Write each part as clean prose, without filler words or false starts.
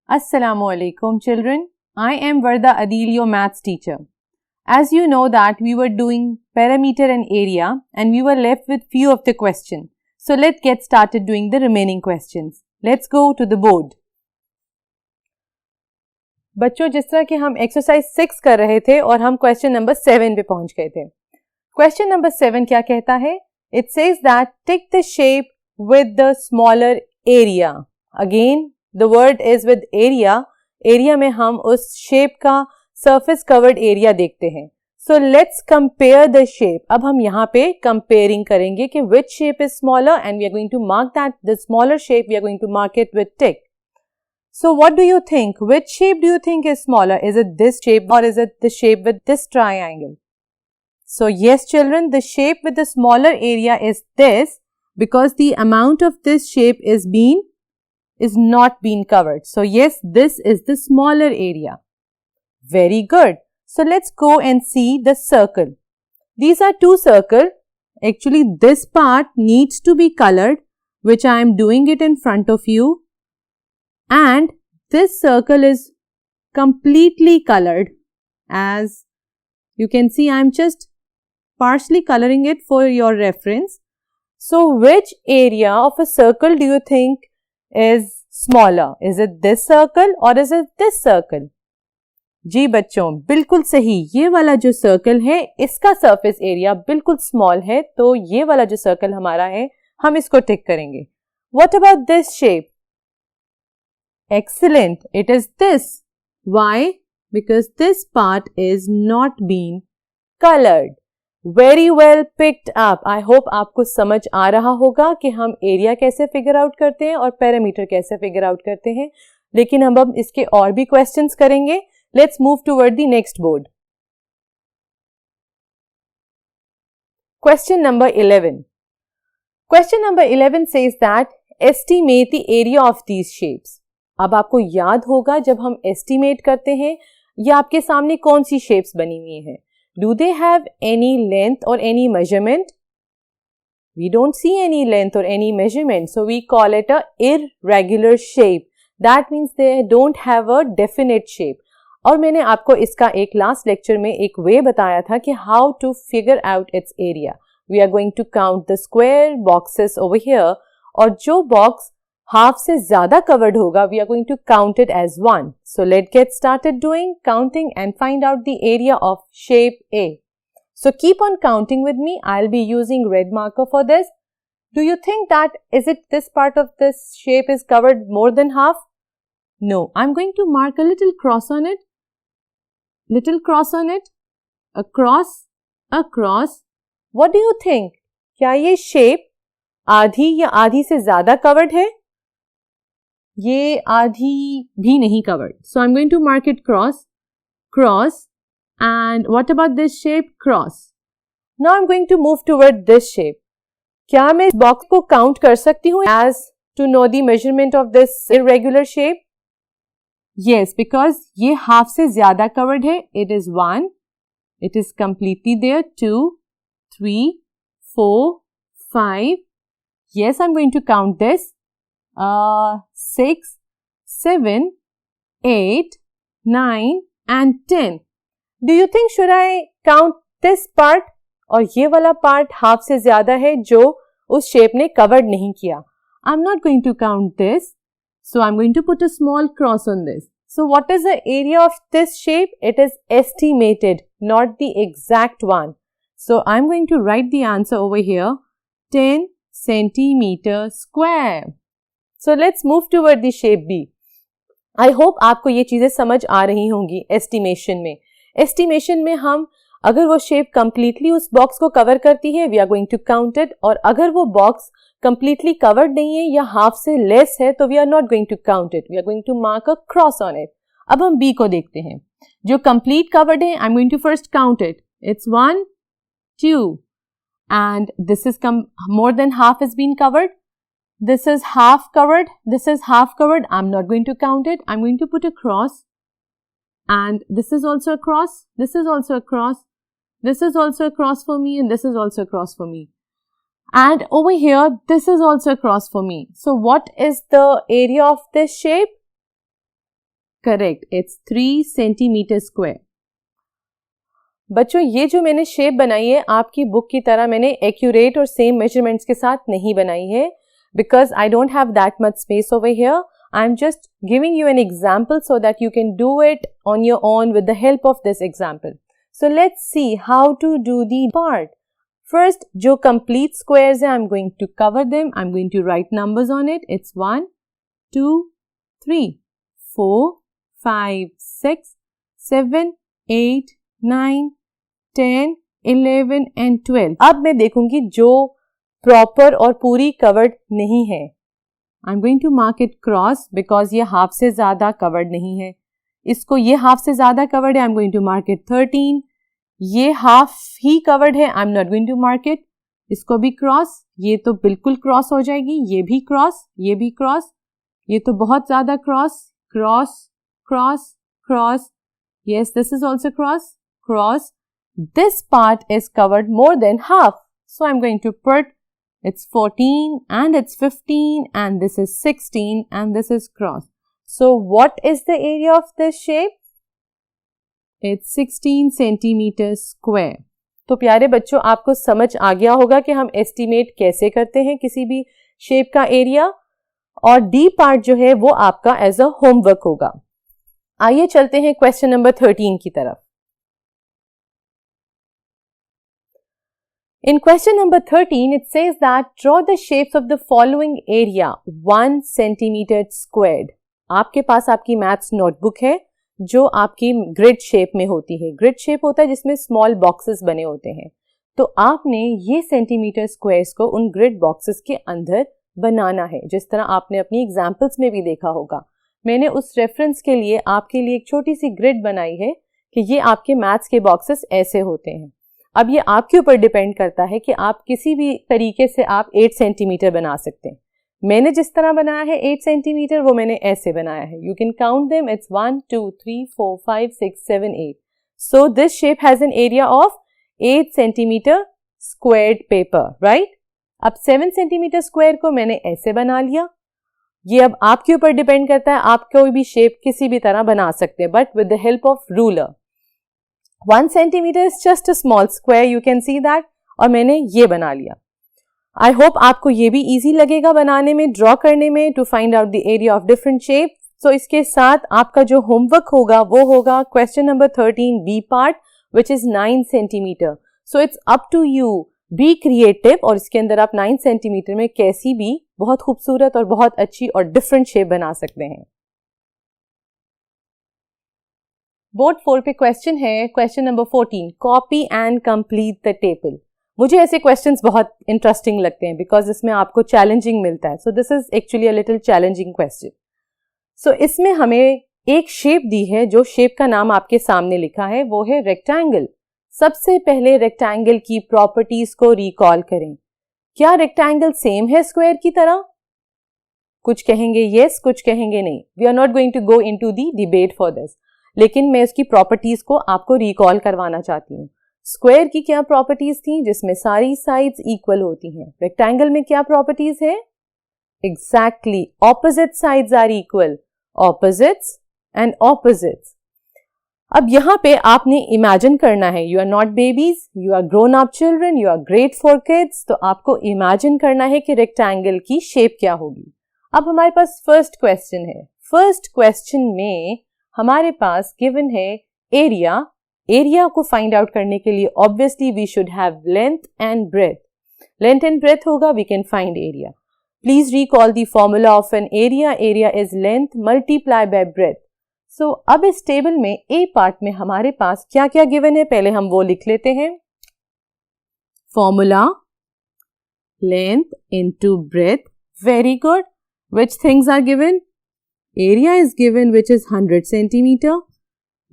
Assalamu alaikum children. I am Varda Adil, your maths teacher. As you know that we were doing perimeter and area and we were left with few of the questions. So let's get started doing the remaining questions. Let's go to the board. बच्चों जिस तरह कि हम exercise 6 कर रहे थे और हम क्वेश्चन नंबर 7 पे पहुंच गए थे. क्वेश्चन नंबर 7 क्या कहता है? It says that tick the shape with the smaller area. Again the word is with area. Area में हम उस शेप का सरफेस कवर्ड एरिया देखते हैं. So let's compare the shape. अब हम यहाँ पे कंपेयरिंग करेंगे कि which shape is smaller and we are going to mark that the smaller shape we are going to mark it with tick. So what do you think? Which shape do you think is smaller? Is it this shape or is it the shape with this triangle? So yes children, the shape with the smaller area is this because the amount of this shape is not been covered. So yes, this is the smaller area. Very good. So let's go and see the circle. These are two circles. Actually this part needs to be colored, which I am doing it in front of you. And this circle is completely colored. As you can see, I am just partially coloring it for your reference. So which area of a circle do you think is smaller? Is it this circle or is it this circle? जी बच्चों बिल्कुल सही. ये वाला जो circle है इसका surface area बिल्कुल small है, तो ये वाला जो सर्कल हमारा है हम इसको टिक करेंगे. What about this shape? Excellent. It is this. Why? Because this part is not being colored. Very well picked up. I hope आपको समझ आ रहा होगा कि हम एरिया कैसे फिगर आउट करते हैं और पैरामीटर कैसे फिगर आउट करते हैं. लेकिन हम अब इसके और भी क्वेश्चंस करेंगे. Let's move toward the next board. Question number 11. Question number 11 says that estimate the area of these shapes. अब आपको याद होगा जब हम estimate करते हैं या आपके सामने कौन सी shapes बनी हुई हैं. Do they have any length or any measurement? We don't see any length or any measurement. So we call it a irregular shape. That means they don't have a definite shape. और मैंने आपको इसका एक last lecture में एक वे बताया था कि how to figure out its area. We are going to count the square boxes over here. और जो box हाफ से ज्यादा covered होगा, we are going to count it as 1. So let's get started doing counting and find out the area of shape A. So keep on counting with me. I'll be using red marker for this. Do you think that is it this part of this shape is covered more than half? No. I'm going to mark a little cross on it. Little cross on it. Across. Across. What do you think? क्या ये shape आधी या आधी से ज्यादा covered है? ये आधी भी नहीं covered. So I'm going to mark it cross, cross. And what about this shape? Cross. Now I'm going to move toward this shape. क्या मैं इस box को count कर सकती हूँ as to know the measurement of this irregular shape? Yes, because ये half से ज्यादा covered है. It is 1. It is completely there. 2, 3, 4, 5. Yes, I'm going to count this. 6, 7, 8, 9 and 10. Do you think should I count this part? और ये वाला part half से ज्यादा है जो उस shape ने covered नहीं किया. I'm not going to count this. So I'm going to put a small cross on this. So what is the area of this shape? It is estimated, not the exact one. So I'm going to write the answer over here. 10 centimeter square. So let's move toward the shape B. I hope आपको ये चीजें समझ आ रही होंगी estimation में. Estimation में हम अगर वो shape completely उस box को cover करती है, we are going to count it. और अगर वो box completely covered नहीं है या half से less है, तो we are not going to count it. We are going to mark a cross on it. अब हम B को देखते हैं. जो complete covered है, I'm going to first count it. It's 1, 2. And this is more than half has been covered. This is half covered. This is half covered. I'm not going to count it. I'm going to put a cross. And this is also a cross. This is also a cross. This is also a cross for me and this is also a cross for me. And over here, this is also a cross for me. So what is the area of this shape? Correct, it's 3 centimeter square. बच्चों ये जो मैंने shape बनाई है आपकी book की तरह मैंने एक्यूरेट और सेम मेजरमेंट्स के साथ नहीं बनाई है, because I don't have that much space over here. I am just giving you an example so that you can do it on your own with the help of this example. So let's see how to do the part. First जो complete squares है I am going to cover them. I am going to write numbers on it. It's 1 2 3 4 5 6 7 8 9 10 11 and 12. अब मैं देखूंगी जो proper और पूरी covered नहीं है. I am going to mark it cross because ये हाफ से ज्यादा कवर्ड नहीं है. इसको ये हाफ से ज्यादा कवर्ड है. I am going to mark it 13. ये हाफ ही कवर्ड है. I am not going to mark it. इसको भी क्रॉस. ये तो बिल्कुल क्रॉस हो जाएगी. ये भी क्रॉस. ये भी क्रॉस. ये तो बहुत ज्यादा cross. Cross cross cross. Yes, this is also cross. Cross. This part is covered more than half. So I'm going to put it's 14 and it's 15 and this is 16 and this is cross. So what is the area of this shape? It's 16 centimeter square. तो प्यारे बच्चों आपको समझ आ गया होगा कि हम estimate कैसे करते हैं किसी भी शेप का एरिया, और डी पार्ट जो है वो आपका एज अ होमवर्क होगा. आइए चलते हैं क्वेश्चन नंबर 13 की तरफ. In question number 13, it says that draw the shapes of the following area 1 centimeter squared. आपके पास आपकी मैथ्स नोटबुक है जो आपकी ग्रिड शेप में होती है. ग्रिड शेप होता है जिसमें स्मॉल बॉक्सेस बने होते हैं. तो आपने ये सेंटीमीटर स्क्वायर्स को उन ग्रिड बॉक्सेस के अंदर बनाना है, जिस तरह आपने अपनी एग्जाम्पल्स में भी देखा होगा. मैंने उस रेफरेंस के लिए आपके लिए एक छोटी सी ग्रिड बनाई है कि ये आपके मैथ्स के बॉक्सेस ऐसे होते हैं. अब ये आपके ऊपर डिपेंड करता है कि आप किसी भी तरीके से आप 8 सेंटीमीटर बना सकते हैं. मैंने जिस तरह बनाया है 8 सेंटीमीटर वो मैंने ऐसे बनाया है. You can count them. It's 1 2 3 4 5 6 7 8. So this shape has an area of 8 centimetre squared paper, right. अब 7 सेंटीमीटर स्क्वायर को मैंने ऐसे बना लिया. ये अब आपके ऊपर डिपेंड करता है, आप कोई भी शेप किसी भी तरह बना सकते हैं, but with the help of ruler. 1 centimeter is just a small square, you can see that. और मैंने ये बना लिया. आई होप आपको ये भी इजी लगेगा बनाने में, ड्रॉ करने में, to find out the area of different shape. So इसके साथ आपका जो होमवर्क होगा वो होगा question number 13 B part which is 9 centimetre. So it's up to you, be creative, और इसके अंदर आप 9 सेंटीमीटर में कैसी भी बहुत खूबसूरत और बहुत अच्छी और डिफरेंट शेप बना सकते हैं. बोर्ड 4 पे क्वेश्चन है, question number 14, copy and complete the table. मुझे ऐसे क्वेश्चंस बहुत इंटरेस्टिंग लगते हैं बिकॉज इसमें आपको चैलेंजिंग मिलता है. So this is actually a little challenging question. So इसमें हमें एक शेप दी है, जो शेप का नाम आपके सामने लिखा है वो है रेक्टेंगल. सबसे पहले रेक्टेंगल की प्रॉपर्टीज को रिकॉल करें. क्या रेक्टेंगल सेम है स्क्वायर की तरह? कुछ कहेंगे यस, कुछ कहेंगे नहीं. We are not going to go into the debate for this, लेकिन मैं उसकी प्रॉपर्टीज को आपको रिकॉल करवाना चाहती हूँ. स्क्वायर की क्या प्रॉपर्टीज थी? जिसमें सारी साइड्स इक्वल होती हैं. रेक्टेंगल में क्या प्रॉपर्टीज है? Exactly, opposite sides are equal. Opposites and opposites. अब यहाँ पे आपने इमेजिन करना है. You are not babies, you are grown up children, you are great for kids. तो आपको इमेजिन करना है कि रेक्टेंगल की शेप क्या होगी. अब हमारे पास फर्स्ट क्वेश्चन है. फर्स्ट क्वेश्चन में हमारे पास गिवन है एरिया. एरिया को फाइंड आउट करने के लिए obviously we should have length and breadth. Length and breadth होगा, we can find area. Please recall the formula of an area. Area is length multiply by breadth. So अब इस table में ए part में हमारे पास क्या क्या गिवन है, पहले हम वो लिख लेते हैं. Formula length into breadth. Very good. Which things are given? Area is given which is 100 centimeter.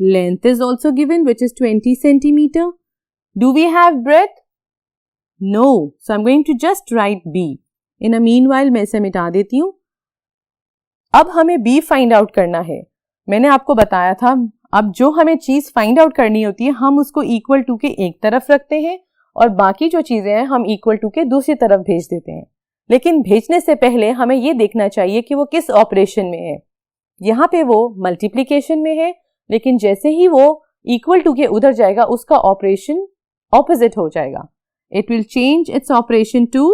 Length is also given which is 20 centimeter. Do we have breadth? No. So I'm going to just write B. In a meanwhile मैं इसे मिटा देती हूँ. अब हमें B find out करना है. मैंने आपको बताया था अब जो हमें चीज फाइंड आउट करनी होती है हम उसको इक्वल टू के एक तरफ रखते हैं और बाकी जो चीजें हैं हम इक्वल टू के दूसरी तरफ भेज देते हैं। लेकिन भेजने से पहले हमें ये देखना चाहिए कि वो किस ऑपरेशन में है। यहाँ पे वो मल्टीप्लिकेशन में है, लेकिन जैसे ही वो इक्वल टू के उधर जाएगा उसका ऑपरेशन ऑपोजिट हो जाएगा। It will change its operation to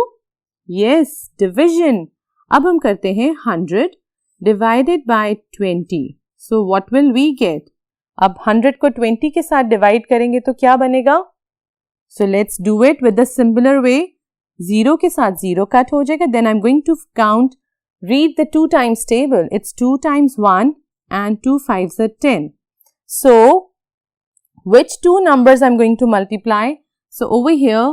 yes division. अब हम करते हैं 100 divided by 20। So what will we get? अब 100 को 20 के साथ डिवाइड करेंगे तो क्या बनेगा? So let's do it with the similar way. 0 के साथ 0 कट हो जाएगा। Then I am going to count, read the 2 times table. It's 2 times 1 and 2 5s are 10. So, which two numbers I'm going to multiply? So, over here,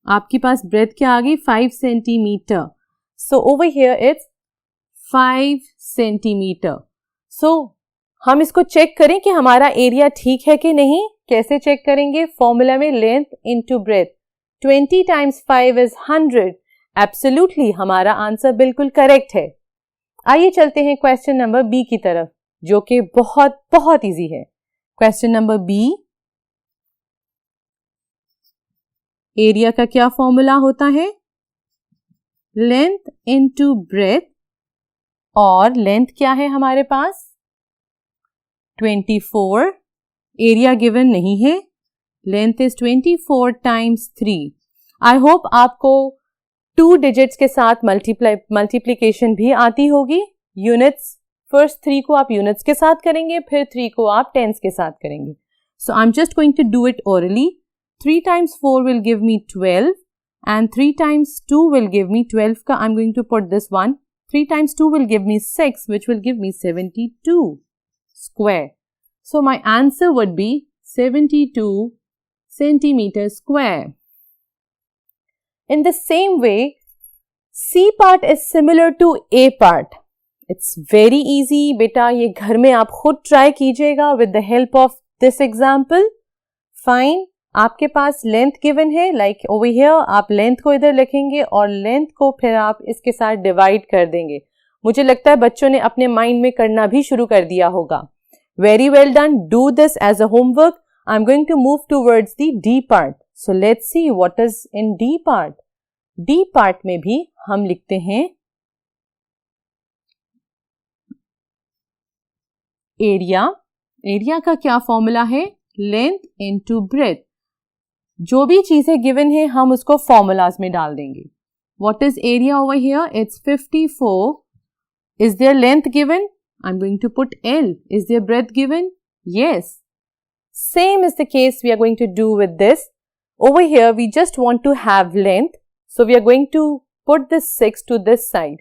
आपके पास breadth क्या आ गई? 5 centimeter. So, over here it's 5 centimeter. So, हम इसको check करें कि हमारा area ठीक है कि नहीं। कैसे चेक करेंगे? फॉर्मूला में length into breath. 20 times 5 is 100. Absolutely हमारा आंसर बिल्कुल करेक्ट है। आइए चलते हैं क्वेश्चन नंबर बी की तरफ, जो कि बहुत बहुत इजी है। क्वेश्चन नंबर बी, एरिया का क्या फॉर्मूला होता है? लेंथ इनटू ब्रेथ, और लेंथ क्या है हमारे पास? 24। एरिया गिवन नहीं है। Length is 24 times 3। I hope आपको 2 डिजिट्स के साथ मल्टीप्लिकेशन भी आती होगी। यूनिट्स, फर्स्ट 3 को आप यूनिट्स के साथ करेंगे, फिर 3 को आप टेंस के साथ करेंगे। So I am just going to do it orally. 3 times 4 will give me 12 and 3 times 2 will give me 12 का I'm going to put this one. 3 times 2 will give me 6, which will give me 72 square. So my answer would be 72 centimeter square. In the same way, C part is similar to A part. It's very easy. बेटा ये घर में आप खुद try कीजिएगा with the help of this example. Fine. आपके पास length given है, like over here आप लेंथ को इधर लिखेंगे और लेंथ को फिर आप इसके साथ डिवाइड कर देंगे। मुझे लगता है बच्चों ने अपने माइंड में करना भी शुरू कर दिया होगा। Very well done. Do this as a homework. I'm going to move towards the D part. So let's see what is in D part. D part में भी हम लिखते हैं एरिया। एरिया का क्या फॉर्मूला है? Length into breath. जो भी चीजें गिवन है हम उसको फॉर्मूलाज में डाल देंगे। What is area over here? It's 54. Is there length given? I'm going to put L. Is there breadth given? Yes. Same is the case we are going to do with this. Over here we just want to have length. So we are going to put this 6 to this side.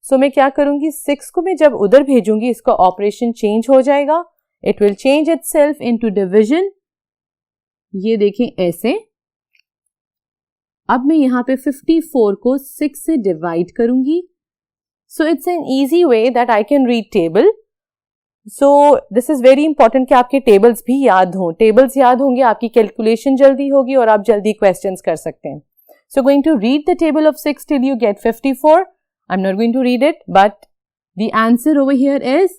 So मैं क्या करूंगी? 6 को मैं जब उधर भेजूंगी इसका operation change हो जाएगा. It will change itself into division. ये देखें ऐसे. अब मैं यहाँ पे 54 को 6 से डिवाइड करूंगी. So it's an easy way that I can read table. So this is very important कि आपके tables भी याद हों. Tables याद होंगे, आपकी calculation जल्दी होगी और आप जल्दी questions कर सकते हैं. So going to read the table of 6 till you get 54. I'm not going to read it, but the answer over here is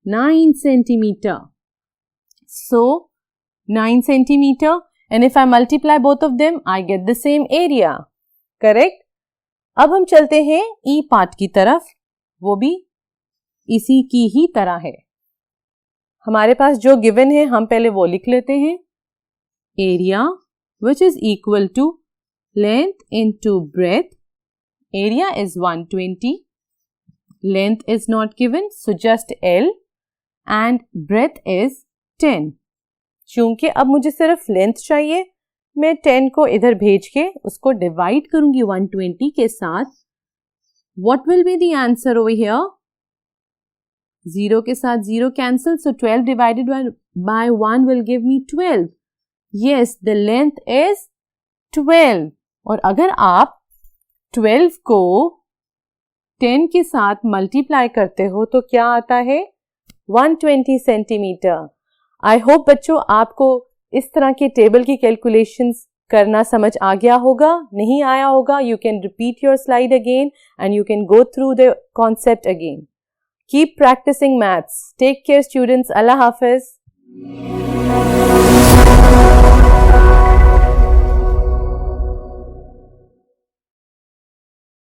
9 centimeter. So 9 centimeter, and if I multiply both of them, I get the same area. Correct? अब हम चलते हैं E part की तरफ. वो भी इसी की ही तरह है. हमारे पास जो गिवन है हम पहले वो लिख लेते हैं. Area which is equal to length into breadth. Area is 120. Length is not given, so just L, and breadth is 10. चूंकि अब मुझे सिर्फ लेंथ चाहिए, मैं 10 को इधर भेज के उसको डिवाइड करूंगी 120 के साथ. What will be the answer over here? 0 के साथ 0 cancel, so 12 divided by 1 will give me 12. Yes, the length is 12. और अगर आप 12 को 10 के साथ मल्टीप्लाई करते हो तो क्या आता है? 120 सेंटीमीटर. आई होप बच्चों आपको इस तरह के टेबल की कैलकुलेशंस करना समझ आ गया होगा. नहीं आया होगा, you can repeat your slide again and you can go through the concept again. Keep practising maths. Take care students. अल्लाह हाफिज.